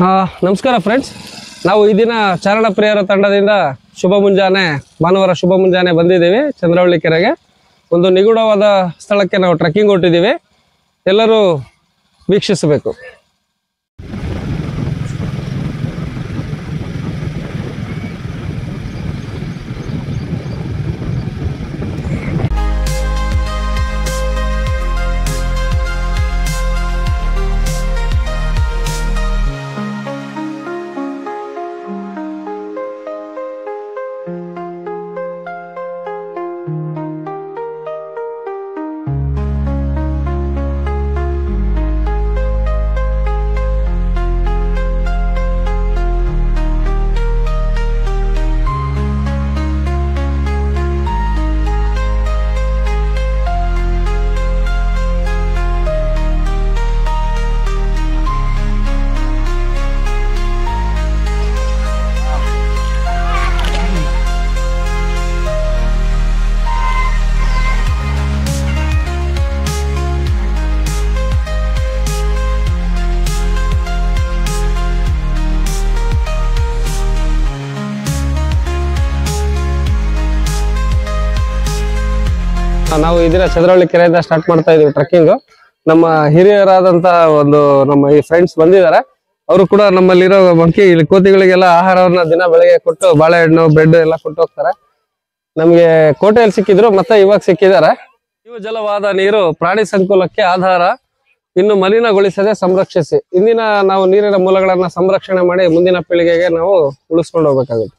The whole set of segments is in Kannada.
ನಮಸ್ಕಾರ ಫ್ರೆಂಡ್ಸ್, ನಾವು ಈ ದಿನ ಚಾರಣ ಪ್ರಿಯರ ತಂಡದಿಂದ ಶುಭ ಮುಂಜಾನೆ ಭಾನುವಾರ ಶುಭ ಮುಂಜಾನೆ ಬಂದಿದ್ದೀವಿ. ಚಂದ್ರವಳ್ಳಿ ಕೆರೆಗೆ ಒಂದು ನಿಗೂಢವಾದ ಸ್ಥಳಕ್ಕೆ ನಾವು ಟ್ರೆಕ್ಕಿಂಗ್ ಹೊರಟಿದ್ದೀವಿ. ಎಲ್ಲರೂ ವೀಕ್ಷಿಸಬೇಕು. ನಾವು ಈ ದಿನ ಚಂದ್ರವಳ್ಳಿ ಕೆರೆಯಿಂದ ಸ್ಟಾರ್ಟ್ ಮಾಡ್ತಾ ಇದೀವಿ ಟ್ರೆಕ್ಕಿಂಗ್. ನಮ್ಮ ಹಿರಿಯರಾದಂತ ನಮ್ಮ ಈ ಫ್ರೆಂಡ್ಸ್ ಬಂದಿದ್ದಾರೆ. ಅವರು ಕೂಡ ನಮ್ಮಲ್ಲಿರೋ ಇಲ್ಲಿ ಕೋತಿಗಳಿಗೆಲ್ಲ ಆಹಾರವನ್ನ ದಿನ ಬೆಳಗ್ಗೆ ಕೊಟ್ಟು ಬಾಳೆಹಣ್ಣು ಬ್ರೆಡ್ ಎಲ್ಲ ಕೊಟ್ಟು ಹೋಗ್ತಾರೆ. ನಮ್ಗೆ ಕೋಟೆಯಲ್ಲಿ ಸಿಕ್ಕಿದ್ರು, ಮತ್ತೆ ಇವಾಗ ಸಿಕ್ಕಿದ್ದಾರೆ. ಜೀವಜಲವಾದ ನೀರು ಪ್ರಾಣಿ ಸಂಕುಲಕ್ಕೆ ಆಧಾರ, ಇನ್ನು ಮಲಿನಗೊಳಿಸದೆ ಸಂರಕ್ಷಿಸಿ. ಇಂದಿನ ನಾವು ನೀರಿನ ಮೂಲಗಳನ್ನ ಸಂರಕ್ಷಣೆ ಮಾಡಿ ಮುಂದಿನ ಪೀಳಿಗೆಗೆ ನಾವು ಉಳಿಸ್ಕೊಂಡು ಹೋಗ್ಬೇಕಾಗುತ್ತೆ.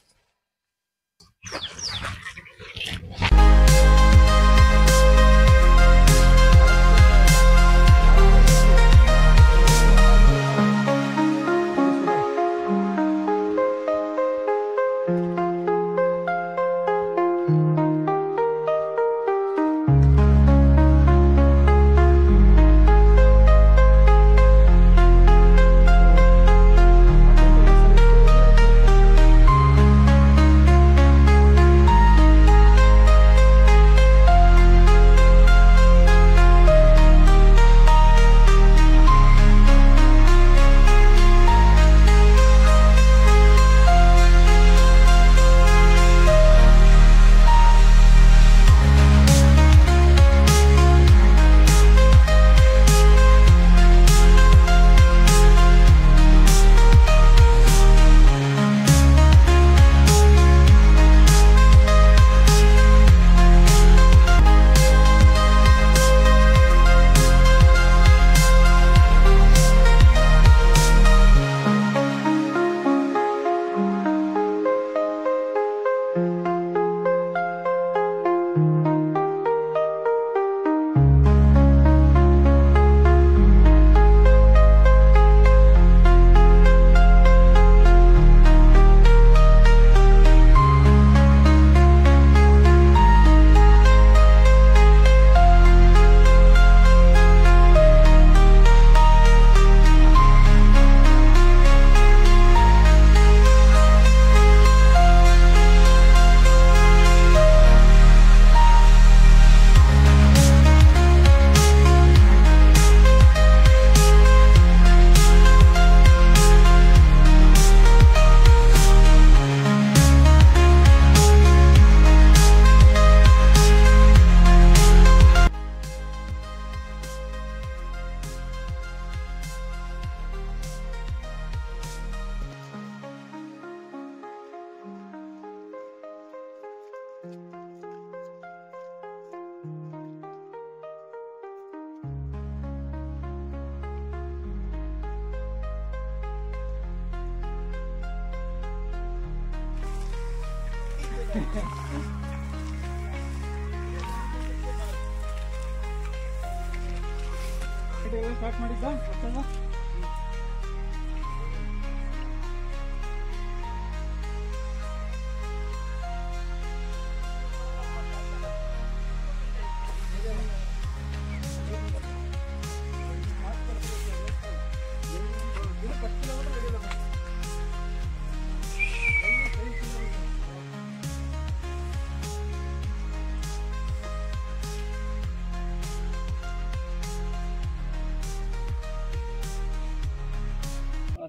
ಸ್ಟಾರ್ಟ್ ಮಾಡಿದ್ದ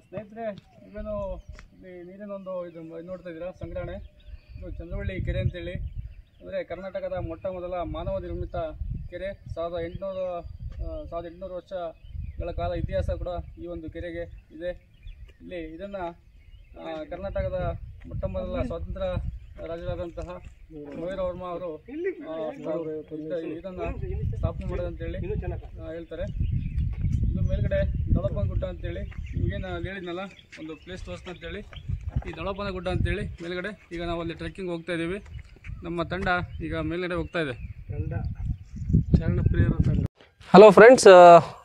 ಸ್ನೇಹಿತರೆ, ಇವೇನು ಇಲ್ಲಿ ನೀರಿನೊಂದು ಇದು ನೋಡ್ತಾ ಇದ್ದೀರಾ ಸಂಗ್ರಹಣೆ. ಇದು ಚಂದ್ರವಳ್ಳಿ ಕೆರೆ ಅಂತೇಳಿ, ಅಂದರೆ ಕರ್ನಾಟಕದ ಮೊಟ್ಟ ಮೊದಲ ಮಾನವ ನಿರ್ಮಿತ ಕೆರೆ. 1800 ವರ್ಷಗಳ ಕಾಲ ಇತಿಹಾಸ ಕೂಡ ಈ ಒಂದು ಕೆರೆಗೆ ಇದೆ. ಇಲ್ಲಿ ಇದನ್ನು ಕರ್ನಾಟಕದ ಮೊಟ್ಟ ಮೊದಲ ಸ್ವಾತಂತ್ರ್ಯ ರಾಜರಾದಂತಹ ಮಯೂರವರ್ಮ ಅವರು ಇದನ್ನು ಸ್ಥಾಪನೆ ಮಾಡೋದಂತೇಳಿ ಹೇಳ್ತಾರೆ. ಇದು ಮೇಲ್ಗಡೆ ದೊಳಪನ ಗುಡ್ಡ ಅಂತೇಳಿ, ನಿಮಗೇನು ಹೇಳಿದ್ನಲ್ಲ ಒಂದು ಪ್ಲೇಸ್ ತೋರಿಸ್ತಾ ಅಂತೇಳಿ, ಈ ದೊಳಪನ ಗುಡ್ಡ ಅಂತೇಳಿ ಮೇಲ್ಗಡೆ. ಈಗ ನಾವು ಅಲ್ಲಿ ಟ್ರೆಕ್ಕಿಂಗ್ ಹೋಗ್ತಾ ಇದ್ದೀವಿ. ನಮ್ಮ ತಂಡ ಈಗ ಮೇಲ್ಗಡೆ ಹೋಗ್ತಾ ಇದೆ, ಚಾರಣ ಪ್ರಿಯರ ತಂಡ. ಹಲೋ ಫ್ರೆಂಡ್ಸ್,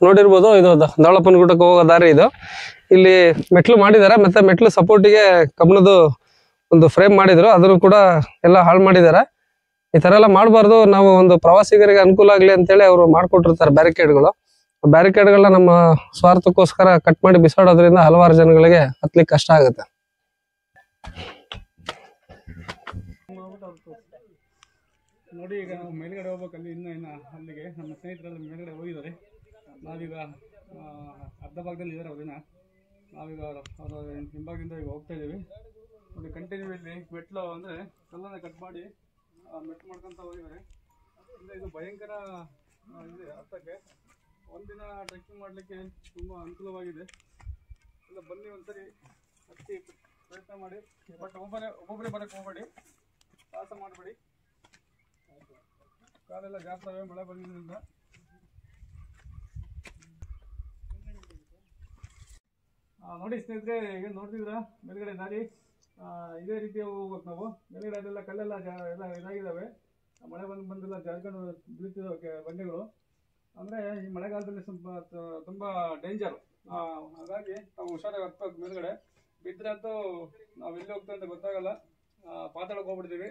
ನೋಡಿರ್ಬೋದು ಇದು ದೊಳಪನ ಗುಡ್ಡಕ್ಕೆ ಹೋಗೋ ದಾರಿ ಇದು. ಇಲ್ಲಿ ಮೆಟ್ಲು ಮಾಡಿದ್ದಾರೆ, ಮತ್ತೆ ಮೆಟ್ಲು ಸಪೋರ್ಟಿಗೆ ಕಬ್ಬಿಣದ ಒಂದು ಫ್ರೇಮ್ ಮಾಡಿದ್ರು, ಅದನ್ನು ಕೂಡ ಎಲ್ಲ ಹಾಳು ಮಾಡಿದ್ದಾರೆ. ಈ ತರ ಎಲ್ಲ ಮಾಡಬಾರ್ದು, ನಾವು ಒಂದು ಪ್ರವಾಸಿಗರಿಗೆ ಅನುಕೂಲ ಆಗ್ಲಿ ಅಂತೇಳಿ ಅವರು ಮಾಡ್ಕೊಟ್ಟಿರ್ತಾರೆ ಬ್ಯಾರಿಕೇಡ್ಗಳು. ಬ್ಯಾರಿಕೇಡ್ಗಳನ್ನ ನಮ್ಮ ಸ್ವಾರ್ಥಕ್ಕೋಸ್ಕರ ಕಟ್ ಮಾಡಿ ಬಿಸಾಡೋದ್ರಿಂದ ಹಲವಾರು ಜನಗಳಿಗೆ ಹತ್ಲಿಕ್ಕೆ ಕಷ್ಟ ಆಗುತ್ತೆ. ನೋಡಿ, ಈಗ ನಾವು ಮೇಲ್ಗಡೆ ಹೋಗ್ಬೇಕಲ್ಲಿ, ಇನ್ನು ಅಲ್ಲಿಗೆ ನಮ್ಮ ಸ್ನೇಹಿತರೆಲ್ಲ ಮೇಲ್ಗಡೆ ಹೋಗಿದ್ದಾರೆ. ನಾವೀಗ ಅರ್ಧ ಭಾಗದಲ್ಲಿ ಇದ್ದಾರೆ ಅವ್ರನ್ನ. ನಾವೀಗ ಅವರ ಹಿಂಭಾಗದಿಂದ ಈಗ ಹೋಗ್ತಾ ಇದ್ದೀವಿ. ನೋಡಿ, ಕಂಟಿನ್ಯೂ ಇಲ್ಲಿ ಮೆಟ್ಲು ಅಂದರೆ ಕಲ್ಲನ್ನು ಕಟ್ ಮಾಡಿ ಮೆಟ್ಲು ಮಾಡ್ಕೊತ ಹೋಗಿದ್ದಾರೆ. ಅಂದರೆ ಇದು ಭಯಂಕರ ಇದೆ ಹತ್ತಕ್ಕೆ. ಒಂದಿನ ಟ್ರೆಕ್ಕಿಂಗ್ ಮಾಡಲಿಕ್ಕೆ ತುಂಬ ಅನುಕೂಲವಾಗಿದೆ. ಎಲ್ಲ ಬನ್ನಿ, ಒಂದ್ಸರಿ ಹತ್ತಿ ಪ್ರಯತ್ನ ಮಾಡಿ. ಬಟ್ ಒಬ್ಬೊಬ್ಬರೇ ಬರೋಕ್ಕೆ ಹೋಗಬೇಡಿ, ಸಾಹಸ ಮಾಡಬೇಡಿ. ಕಾಲೆಲ್ಲ ಜಾಸ್ತಿ ಮಳೆ ಬಂದಿದ್ದರಿಂದ. ನೋಡಿ ಸ್ನೇಹಿತರೆ, ಈಗ ನೋಡ್ತಿದ್ರ ಮೇಲ್ಗಡೆ ದಾರಿ ಇದೇ ರೀತಿ ಹೋಗ್ಬೇಕು ನಾವು. ಮೇಲ್ಗಡೆ ಅದೆಲ್ಲ ಕಲ್ಲೆಲ್ಲ ಎಲ್ಲ ಇದಾಗಿದ್ದಾವೆ, ಮಳೆ ಬಂದೆಲ್ಲ ಜಾರ್ಕೊಂಡು ಬೀಳ್ತಿದ್ದಾವೆ ಬಂಡೆಗಳು. ಅಂದರೆ ಈ ಮಳೆಗಾಲದಲ್ಲಿ ಸ್ವಲ್ಪ ತುಂಬ ಡೇಂಜರ್. ಹಾಗಾಗಿ ನಾವು ಹುಷಾರಾಗಿ ಹತ್ಬೇಕು. ಮೇಲ್ಗಡೆ ಬಿದ್ದರೆ ಅಂತೂ ನಾವು ಎಲ್ಲಿ ಹೋಗ್ತೀವಿ ಅಂತ ಗೊತ್ತಾಗಲ್ಲ, ಪಾತಾಳಕ್ಕೆ ಹೋಗ್ಬಿಡ್ತೀವಿ.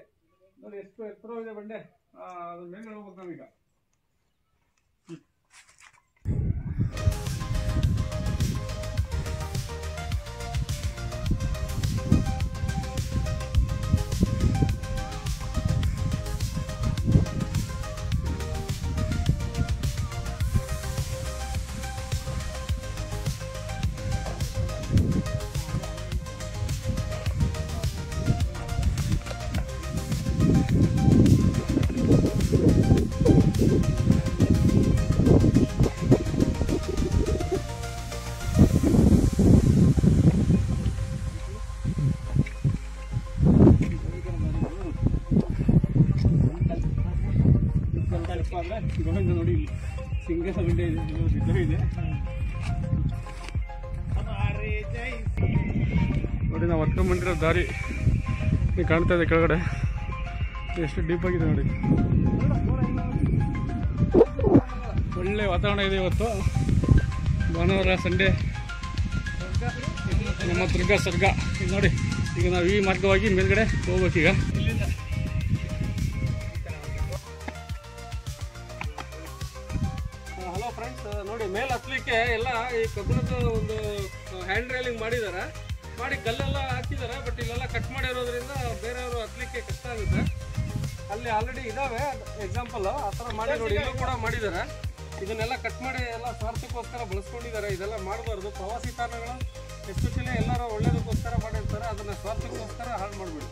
ನೋಡಿ ಎಷ್ಟು ಎತ್ತರವಿದೆ ಬಂಡೆ, ಅದ್ರ ಮೇಲ್ಗಡೆ ಹೋಗ್ಬೇಕು ನಾವೀಗ. ನೋಡಿ, ಸಿಂಗಸ ಗುಂಡೆ ಇದೆ. ನೋಡಿ, ನಾವು ಹೊತ್ಕೊಂಡ್ಬಂದಿರೋ ದಾರಿ ಕಾಣ್ತಾ ಇದೆ ಕೆಳಗಡೆ, ಎಷ್ಟು ಡೀಪ್ ಆಗಿದೆ ನೋಡಿ. ಒಳ್ಳೆ ವಾತಾವರಣ ಇದೆ ಇವತ್ತು, ಭಾನುವಾರ ಸಂಡೇ, ನಮ್ಮ ದುರ್ಗ ಸ್ವರ್ಗ. ಈಗ ನೋಡಿ, ಈಗ ನಾವು ಈ ಮಾರ್ಗವಾಗಿ ಮೇಲ್ಗಡೆ ಹೋಗ್ಬೇಕೀಗ. ಹಲೋ ಫ್ರೆಂಡ್ಸ್, ನೋಡಿ ಮೇಲೆ ಹತ್ತಲಿಕ್ಕೆ ಎಲ್ಲ ಈ ಕಬ್ಬಿಣದ ಒಂದು ಹ್ಯಾಂಡ್ ರೈಲಿಂಗ್ ಮಾಡಿದ್ದಾರೆ, ಮಾಡಿ ಕಲ್ಲೆಲ್ಲ ಹಾಕಿದ್ದಾರೆ. ಬಟ್ ಇಲ್ಲೆಲ್ಲ ಕಟ್ ಮಾಡಿರೋದ್ರಿಂದ ಬೇರೆಯವರು ಹತ್ತಲಿಕ್ಕೆ ಕಷ್ಟ ಆಗುತ್ತೆ. ಅಲ್ಲಿ ಆಲ್ರೆಡಿ ಇದಾವೆ ಎಕ್ಸಾಂಪಲ್, ಆ ಥರ ಮಾಡಿ ನೋಡಿ. ಇಲ್ಲೂ ಕೂಡ ಮಾಡಿದ್ದಾರೆ. ಇದನ್ನೆಲ್ಲ ಕಟ್ ಮಾಡಿ ಎಲ್ಲ ಸ್ವಾರ್ಥಕ್ಕೋಸ್ಕರ ಬಳಸ್ಕೊಂಡಿದ್ದಾರೆ. ಇದೆಲ್ಲ ಮಾಡಬಾರ್ದು. ಪ್ರವಾಸಿ ತಾಣಗಳು ಎಸ್ಪೆಷಲಿ ಎಲ್ಲರೂ ಒಳ್ಳೇದಕ್ಕೋಸ್ಕರ ಮಾಡಿರ್ತಾರೆ, ಅದನ್ನು ಸ್ವಾರ್ಥಕ್ಕೋಸ್ಕರ ಹಾಳು ಮಾಡಿಬಿಡಿ.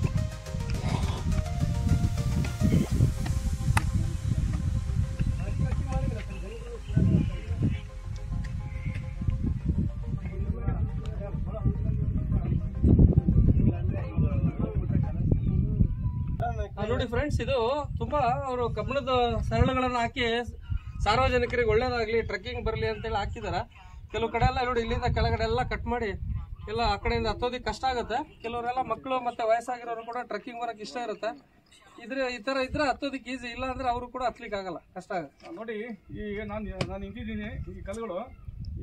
ನೋಡಿ ಫ್ರೆಂಡ್ಸ್, ಇದು ತುಂಬಾ ಅವರು ಕಬ್ಬಿಣದ ಸರಳುಗಳನ್ನು ಹಾಕಿ ಸಾರ್ವಜನಿಕರಿಗೆ ಒಳ್ಳೇದಾಗ್ಲಿ, ಟ್ರೆಕ್ಕಿಂಗ್ ಬರಲಿ ಅಂತೇಳಿ ಹಾಕಿದಾರೆ. ಕೆಲವು ಕಡೆ ಎಲ್ಲ ನೋಡಿ, ಇಲ್ಲಿಂದ ಕೆಳಗಡೆ ಎಲ್ಲ ಕಟ್ ಮಾಡಿ ಎಲ್ಲ ಆ ಕಡೆಯಿಂದ ಹತ್ತೋದಿಕ್ಕೆ ಕಷ್ಟ ಆಗುತ್ತೆ. ಕೆಲವರೆಲ್ಲ ಮಕ್ಕಳು ಮತ್ತೆ ವಯಸ್ಸಾಗಿರೋರು ಕೂಡ ಟ್ರೆಕ್ಕಿಂಗ್ ಬರೋಕೆ ಇಷ್ಟ ಇರುತ್ತೆ. ಈ ತರ ಇದ್ರೆ ಹತ್ತೋದಿಕ್ಕೆ ಈಸಿ, ಇಲ್ಲ ಅಂದ್ರೆ ಅವರು ಕೂಡ ಹತ್ಲಿಕ್ಕೆ ಆಗಲ್ಲ, ಕಷ್ಟ ಆಗುತ್ತೆ. ನೋಡಿ, ಈಗ ನಾನು ನಿಂತಿದ್ದೀನಿ. ಈ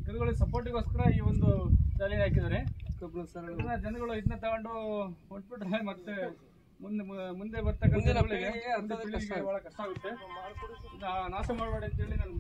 ಕಲ್ಲುಗಳು ಸಪೋರ್ಟಿಗೋಸ್ಕರ ಈ ಒಂದು ಜಾಲಿ ಹಾಕಿದ್ದಾರೆ. ಕಬ್ಬಿಣದ ಸರಳು ಜನಗಳು ಇದನ್ನ ತಗೊಂಡು ಹೊಟ್ಬಿಟ್ರೆ ಮತ್ತೆ ಮುಂದೆ ಬರ್ತಕ್ಕಂಥ ಬಹಳ ಕಷ್ಟ ಆಗುತ್ತೆ. ನಾಶ ಮಾಡಬೇಡಿ ಅಂತೇಳಿ ನಾನು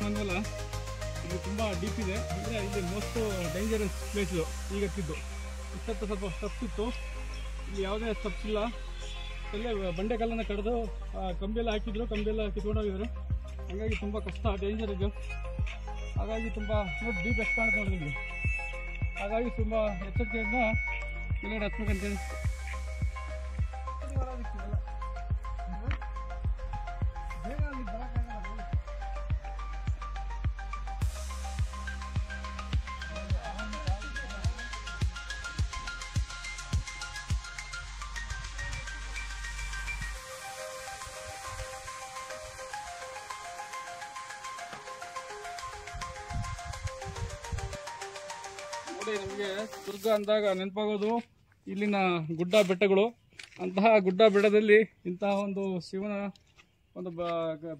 ಅಂದ್ವಲ್ಲ, ಇಲ್ಲಿ ತುಂಬ ಡೀಪ್ ಇದೆ, ಅಂದರೆ ಇಲ್ಲಿ ಮೋಸ್ಟ್ ಡೇಂಜರಸ್ ಪ್ಲೇಸು ಈಗತ್ತಿದ್ದು. ಇಷ್ಟೊತ್ತು ಸ್ವಲ್ಪ ಸ್ಟಪ್ಸಿತ್ತು, ಇಲ್ಲಿ ಯಾವುದೇ ಸ್ಟಪ್ಸ್ ಇಲ್ಲ. ಅಲ್ಲೇ ಬಂಡೆಕಲ್ಲನ್ನು ಕಡಿದು ಕಂಬಿಯೆಲ್ಲ ಹಾಕಿದ್ರು, ಕಂಬಿಯೆಲ್ಲ ಕಿತ್ಕೊಂಡೋಗಿದ್ರು. ಹಾಗಾಗಿ ತುಂಬ ಕಷ್ಟ, ಡೇಂಜರ್ ಇದು. ಹಾಗಾಗಿ ತುಂಬ ನೋಡಿ ಡೀಪ್ ಎಷ್ಟು ಕಾಣುತ್ತೆ ನೋಡಿ ನಿಮಗೆ. ಹಾಗಾಗಿ ತುಂಬ ಎಚ್ಚರಿಕೆಯಿಂದ ಕೆಳಗಡೆ ಹತ್ಬೇಕಂತೇಳಿ. ನಮಗೆ ದುರ್ಗ ಅಂದಾಗ ನೆನಪಾಗೋದು ಇಲ್ಲಿನ ಗುಡ್ಡ ಬೆಟ್ಟಗಳು. ಅಂತಹ ಗುಡ್ಡ ಬೆಟ್ಟದಲ್ಲಿ ಇಂತಹ ಒಂದು ಶಿವನ ಒಂದು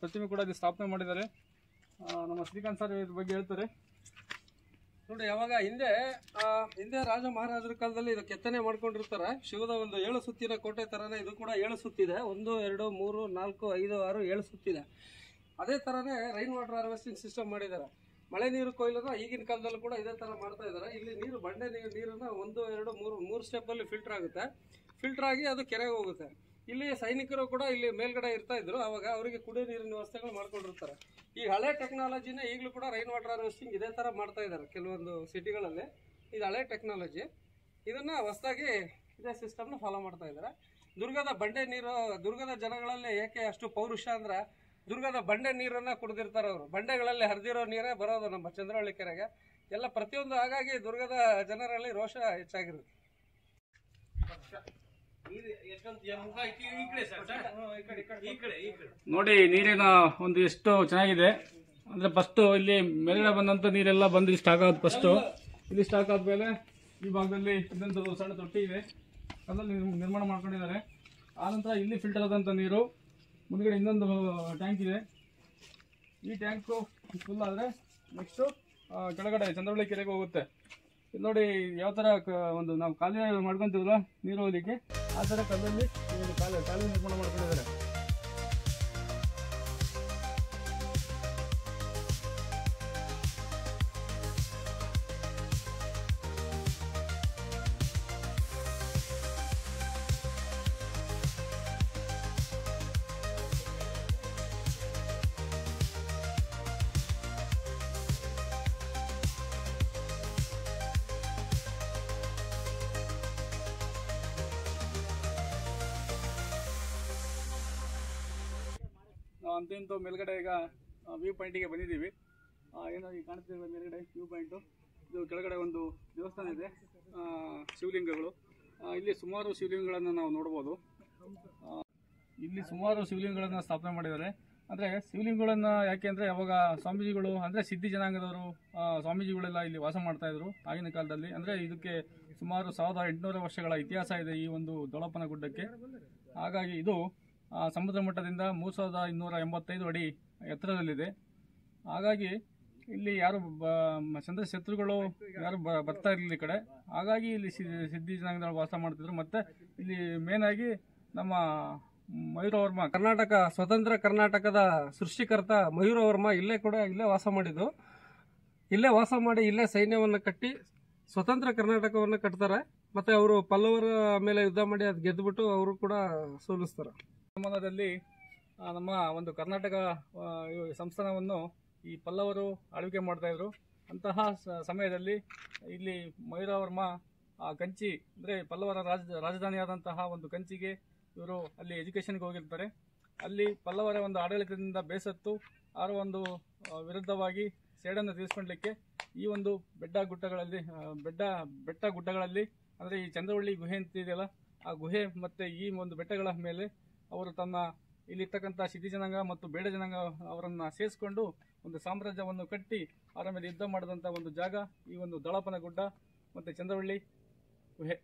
ಪ್ರತಿಮೆ ಕೂಡ ಇಲ್ಲಿ ಸ್ಥಾಪನೆ ಮಾಡಿದ್ದಾರೆ. ನಮ್ಮ ಶ್ರೀಕಾಂತ್ ಸರ್ ಇದ್ರ ಬಗ್ಗೆ ಹೇಳ್ತಾರೆ. ನೋಡಿ, ಯಾವಾಗ ಹಿಂದೆ ರಾಜ ಮಹಾರಾಜರ ಕಾಲದಲ್ಲಿ ಇದು ಕೆತ್ತನೆ ಮಾಡ್ಕೊಂಡಿರ್ತಾರೆ. ಶಿವದ ಒಂದು 7 ಸುತ್ತಿನ ಕೋಟೆ ತರನೇ ಇದು ಕೂಡ 7 ಸುತ್ತಿದೆ. 1 2 3 4 5 6 7 ಸುತ್ತಿದೆ. ಅದೇ ತರನೇ ರೈನ್ ವಾಟರ್ ಹಾರ್ವೆಸ್ಟಿಂಗ್ ಸಿಸ್ಟಮ್ ಮಾಡಿದ್ದಾರೆ. ಮಳೆ ನೀರು ಕೊಯ್ಲನ್ನ ಈಗಿನ ಕಾಲದಲ್ಲೂ ಕೂಡ ಇದೇ ತರ ಮಾಡ್ತಾ ಇದ್ದಾರೆ. ಇಲ್ಲಿ ನೀರು ಬಂಡೆ ನೀರನ್ನ 1 2 3 ಸ್ಟೆಪ್ ಅಲ್ಲಿ ಫಿಲ್ಟರ್ ಆಗುತ್ತೆ. ಫಿಲ್ಟರ್ ಆಗಿ ಅದು ಕೆರೆಗೆ ಹೋಗುತ್ತೆ. ಇಲ್ಲಿ ಸೈನಿಕರು ಕೂಡ ಇಲ್ಲಿ ಮೇಲ್ಗಡೆ ಇರ್ತಾ ಇದ್ರು. ಅವಾಗ ಅವರಿಗೆ ಕುಡಿಯೋ ನೀರಿನ ವ್ಯವಸ್ಥೆಗಳು ಮಾಡ್ಕೊಂಡಿರ್ತಾರೆ. ಈ ಹಳೆ ಟೆಕ್ನಾಲಜಿನ ಈಗಲೂ ಕೂಡ ರೈನ್ ವಾಟರ್ ಹಾರ್ವೆಸ್ಟಿಂಗ್ ಇದೇ ತರ ಮಾಡ್ತಾ ಇದ್ದಾರೆ ಕೆಲವೊಂದು ಸಿಟಿಗಳಲ್ಲಿ. ಇದು ಹಳೆ ಟೆಕ್ನಾಲಜಿ. ಇದನ್ನ ಹೊಸದಾಗಿ ಇದೇ ಸಿಸ್ಟಮ್ನ ಫಾಲೋ ಮಾಡ್ತಾ ಇದ್ದಾರೆ. ದುರ್ಗದ ಜನಗಳಲ್ಲಿ ಏಕೆ ಅಷ್ಟು ಪೌರುಷ ಅಂದ್ರೆ, ದುರ್ಗದ ಬಂಡೆ ನೀರನ್ನ ಕುಡಿದಿರ್ತಾರೆ ಅವರು. ಬಂಡೆಗಳಲ್ಲಿ ಹರಿದಿರೋ ನೀರೇ ಬರೋದು ನಮ್ಮ ಚಂದ್ರವಳ್ಳಿ ಕೆರೆಗೆ ಎಲ್ಲ ಪ್ರತಿಯೊಂದು. ಹಾಗಾಗಿ ದುರ್ಗದ ಜನರಲ್ಲಿ ರೋಷ ಹೆಚ್ಚಾಗಿರುತ್ತೆ. ನೋಡಿ ನೀರಿನ ಒಂದು ಎಷ್ಟು ಚೆನ್ನಾಗಿದೆ ಅಂದ್ರೆ, ಫಸ್ಟ್ ಇಲ್ಲಿ ಮೇಲ್ಗಡೆ ಬಂದಂತ ನೀರೆಲ್ಲ ಬಂದು ಇಲ್ಲಿ ಸ್ಟಾಕ್ ಆಗೋದು. ಫಸ್ಟ್ ಇಲ್ಲಿ ಸ್ಟಾಕ್ ಆದ್ಮೇಲೆ ಈ ಭಾಗದಲ್ಲಿ ಇದೊಂದು ಸಣ್ಣ ತೊಟ್ಟಿ ಇದೆ, ಅದರಲ್ಲಿ ನಿರ್ಮಾಣ ಮಾಡ್ಕೊಂಡಿದ್ದಾರೆ. ಆನಂತರ ಇಲ್ಲಿ ಫಿಲ್ಟರ್ ಆದಂತ ನೀರು ಮುಂದ್ಗಡೆ ಇನ್ನೊಂದು ಟ್ಯಾಂಕ್ ಇದೆ. ಈ ಟ್ಯಾಂಕು ಫುಲ್ ಆದರೆ ನೆಕ್ಸ್ಟು ಕೆಳಗಡೆ ಚಂದ್ರವಳ್ಳಿ ಕೆರೆಗೆ ಹೋಗುತ್ತೆ. ಇದು ನೋಡಿ ಯಾವ ಥರ ಒಂದು ನಾವು ಕಾಲುವೆ ಮಾಡ್ಕೊಂತೀವಲ್ಲ ನೀರು ಹೋಗ್ಲಿಕ್ಕೆ, ಆ ಥರ ಕಲ್ಲಲ್ಲಿ ಕಾಲುವೆ ನಿರ್ಮಾಣ ಮಾಡ್ಕೊಂಡಿದ್ದಾರೆ. ಅಂತೂ ಮೇಲ್ಗಡೆ ಈಗ ವ್ಯೂ ಪಾಯಿಂಟಿಗೆ ಬಂದಿದ್ದೀವಿ. ಏನೋ ಈಗ ಕಾಣ್ತಿದೆ ಮೇಲ್ಗಡೆ ವ್ಯೂ ಪಾಯಿಂಟು. ಇದು ಕೆಳಗಡೆ ಒಂದು ದೇವಸ್ಥಾನ ಇದೆ, ಶಿವಲಿಂಗಗಳು. ಇಲ್ಲಿ ಸುಮಾರು ಶಿವಲಿಂಗಗಳನ್ನು ನಾವು ನೋಡ್ಬೋದು. ಇಲ್ಲಿ ಸುಮಾರು ಶಿವಲಿಂಗಗಳನ್ನು ಸ್ಥಾಪನೆ ಮಾಡಿದ್ದಾರೆ. ಅಂದರೆ ಶಿವಲಿಂಗಗಳನ್ನು ಯಾಕೆ ಅಂದರೆ, ಅವಾಗ ಸ್ವಾಮೀಜಿಗಳು ಅಂದರೆ ಸಿದ್ಧಿ ಜನಾಂಗದವರು ಸ್ವಾಮೀಜಿಗಳೆಲ್ಲ ಇಲ್ಲಿ ವಾಸ ಮಾಡ್ತಾ ಇದ್ರು ಆಗಿನ ಕಾಲದಲ್ಲಿ. ಅಂದರೆ ಇದಕ್ಕೆ ಸುಮಾರು 1800 ವರ್ಷಗಳ ಇತಿಹಾಸ ಇದೆ ಈ ಒಂದು ದೊಳಪ್ಪನ ಗುಡ್ಡಕ್ಕೆ. ಹಾಗಾಗಿ ಇದು ಸಮುದ್ರ ಮಟ್ಟದಿಂದ 3285 ಅಡಿ ಎತ್ತರದಲ್ಲಿದೆ. ಹಾಗಾಗಿ ಇಲ್ಲಿ ಯಾರು ಶತ್ರುಗಳು ಯಾರು ಬರ್ತಾ ಇರಲಿಲ್ಲ ಈ ಕಡೆ. ಹಾಗಾಗಿ ಇಲ್ಲಿ ಸಿದ್ಧಿ ಜನಾಂಗದವರು ವಾಸ ಮಾಡ್ತಿದ್ರು. ಮತ್ತೆ ಇಲ್ಲಿ ಮೇನ್ ಆಗಿ ನಮ್ಮ ಮಯೂರವರ್ಮ, ಸ್ವತಂತ್ರ ಕರ್ನಾಟಕದ ಸೃಷ್ಟಿಕರ್ತ ಮಯೂರವರ್ಮ ಇಲ್ಲೇ ವಾಸ ಮಾಡಿದ್ದು. ಇಲ್ಲೇ ವಾಸ ಮಾಡಿ ಇಲ್ಲೇ ಸೈನ್ಯವನ್ನು ಕಟ್ಟಿ ಸ್ವತಂತ್ರ ಕರ್ನಾಟಕವನ್ನು ಕಟ್ತಾರೆ. ಮತ್ತೆ ಅವರು ಪಲ್ಲವರ ಮೇಲೆ ಯುದ್ಧ ಮಾಡಿ ಅದು ಗೆದ್ದುಬಿಟ್ಟು ಅವರು ಕೂಡ ಸೋಲಿಸ್ತಾರೆ. ಸಂಬಂಧದಲ್ಲಿ ನಮ್ಮ ಒಂದು ಕರ್ನಾಟಕ ಸಂಸ್ಥಾನವನ್ನು ಈ ಪಲ್ಲವರು ಆಳ್ವಿಕೆ ಮಾಡ್ತಾ ಇದ್ರು. ಅಂತಹ ಸಮಯದಲ್ಲಿ ಇಲ್ಲಿ ಮಯೂರವರ್ಮ ಕಂಚಿ ಅಂದರೆ ಪಲ್ಲವರ ರಾಜಧಾನಿಯಾದಂತಹ ಒಂದು ಕಂಚಿಗೆ ಇವರು ಅಲ್ಲಿ ಎಜುಕೇಷನ್ಗೆ ಹೋಗಿರ್ತಾರೆ. ಅಲ್ಲಿ ಪಲ್ಲವರ ಒಂದು ಆಡಳಿತದಿಂದ ಬೇಸತ್ತು ಅವರ ಒಂದು ವಿರುದ್ಧವಾಗಿ ಸೇಡನ್ನು ತೀರಿಸ್ಕೊಳ್ಳಲಿಕ್ಕೆ ಈ ಒಂದು ಬೆಟ್ಟ ಗುಡ್ಡಗಳಲ್ಲಿ ಅಂದರೆ ಈ ಚಂದ್ರವಳ್ಳಿ ಗುಹೆ ಅಂತ ಇದೆಯಲ್ಲ, ಆ ಗುಹೆ ಮತ್ತು ಈ ಒಂದು ಬೆಟ್ಟಗಳ ಮೇಲೆ ಅವರು ತಮ್ಮ ಇಲ್ಲಿರ್ತಕ್ಕಂಥ ಸಿದ್ಧಿ ಜನಾಂಗ ಮತ್ತು ಬೇಡ ಜನಾಂಗ ಅವರನ್ನು ಸೇರಿಸ್ಕೊಂಡು ಒಂದು ಸಾಮ್ರಾಜ್ಯವನ್ನು ಕಟ್ಟಿ ಅವರ ಮೇಲೆ ಯುದ್ಧ ಮಾಡಿದಂಥ ಒಂದು ಜಾಗ ಈ ಒಂದು ದಳಪನ ಗುಡ್ಡ ಮತ್ತು ಚಂದ್ರವಳ್ಳಿ ಗುಹೆ.